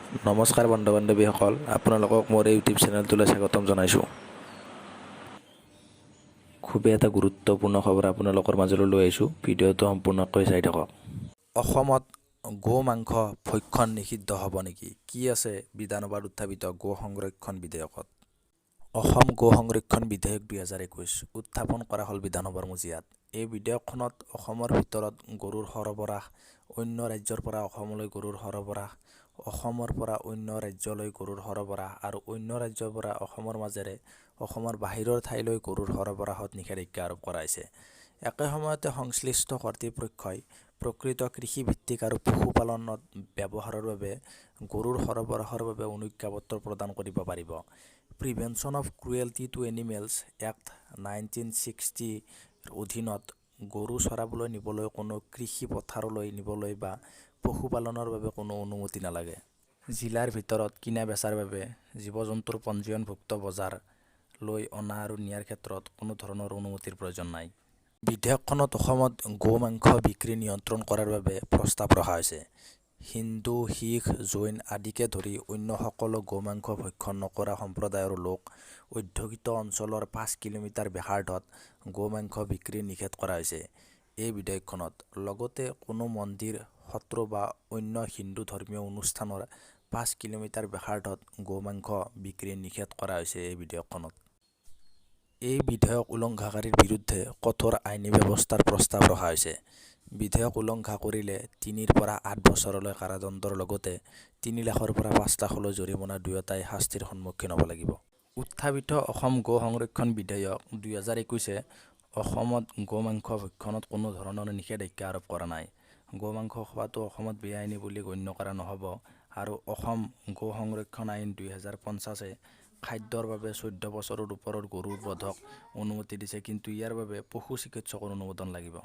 নমস্কাৰ বন্ধু বান্ধৱীসকল, আপোনালোকক মোৰ এই ইউটিউব চেনেলটোলৈ স্বাগতম জনাইছোঁ। খুবেই এটা গুৰুত্বপূৰ্ণ খবৰ আপোনালোকৰ মাজলৈ লৈ আহিছোঁ। ভিডিঅ'টো সম্পূৰ্ণকৈ চাই থাকক। অসমত গো মাংস ভক্ষণ নিষিদ্ধ হ'ব নেকি? কি আছে বিধানসভাত উত্থাপিত গো সংৰক্ষণ বিধেয়কত? অসম গো সংৰক্ষণ বিধেয়ক 2021 উত্থাপন কৰা হ'ল বিধানসভাৰ মজিয়াত। এই বিধেয়কখনত অসমৰ ভিতৰত গৰুৰ সৰবৰাহ, অন্য ৰাজ্যৰ পৰা অসমলৈ গৰুৰ সৰবৰাহ, অসমৰ পৰা অন্য ৰাজ্যলৈ গৰুৰ সৰবৰাহ আৰু অন্য ৰাজ্যৰ পৰা অসমৰ মাজেৰে অসমৰ বাহিৰৰ ঠাইলৈ গৰুৰ সৰবৰাহত নিষেধাজ্ঞা আৰোপ কৰা হৈছে। একে সময়তে সংশ্লিষ্ট কৰ্তৃপক্ষই প্ৰকৃত কৃষিভিত্তিক আৰু পশুপালনত ব্যৱহাৰৰ বাবে গৰুৰ সৰবৰাহৰ বাবে অনুজ্ঞাপত্ৰ প্ৰদান কৰিব পাৰিব। Prevention of cruelty to animals act 1960 অধীনত গৰু চৰাবলৈ নিবলৈ কোনো কৃষি পথাৰলৈ নিবলৈ বা পশুপালনৰ বাবে কোনো অনুমতি নালাগে। জিলাৰ ভিতৰত কিনা বেচাৰ বাবে জীৱ-জন্তুৰ পঞ্জীয়নভুক্ত বজাৰ লৈ অনা আৰু নিয়াৰ ক্ষেত্ৰত কোনো ধৰণৰ অনুমতিৰ প্ৰয়োজন নাই। বিধেয়কখনত অসমত গো মাংস বিক্ৰী নিয়ন্ত্ৰণ কৰাৰ বাবে প্ৰস্তাৱ ৰখা হৈছে। হিন্দু, শিখ, জৈন আদিকে ধৰি অন্য সকলো গো মাংস ভক্ষণ নকৰা সম্প্ৰদায়ৰ লোক অধ্যুষিত অঞ্চলৰ 5 কিলোমিটাৰ ব্যাসাৰ্ধত গো মাংস বিক্ৰী নিষেধ কৰা হৈছে। এই বিধেয়কখনত লগতে কোনো মন্দিৰ, সত্ৰ বা অন্য হিন্দু ধৰ্মীয় অনুষ্ঠানৰ 5 কিলোমিটাৰ ব্যাসাৰ্ধত গো মাংস বিক্ৰী নিষেধ কৰা হৈছে। এই বিধেয়ক উলংঘাকাৰীৰ বিৰুদ্ধে কঠোৰ আইনী ব্যৱস্থাৰ প্ৰস্তাৱ ৰখা হৈছে। বিধেয়ক উলংঘা কৰিলে 3ৰ পৰা 8 বছৰলৈ কাৰাদণ্ডৰ লগতে 3 লাখৰ পৰা 5 লাখলৈ জৰিমনা দুয়োটাই শাস্তিৰ সন্মুখীন হ'ব লাগিব। উত্থাপিত অসম গো সংৰক্ষণ বিধেয়ক 2021 অসমত গো মাংস ভক্ষণত কোনো ধৰণৰ নিষেধাজ্ঞা আৰোপ কৰা নাই। গো মাংস খোৱাটো অসমত বেআইনী বুলি গণ্য কৰা নহ'ব আৰু অসম গো সংৰক্ষণ আইন 2050 খাদ্যৰ বাবে 14 বছৰৰ ওপৰৰ গৰুৰ বধক অনুমতি দিছে, কিন্তু ইয়াৰ বাবে পশু চিকিৎসকৰ অনুমোদন লাগিব।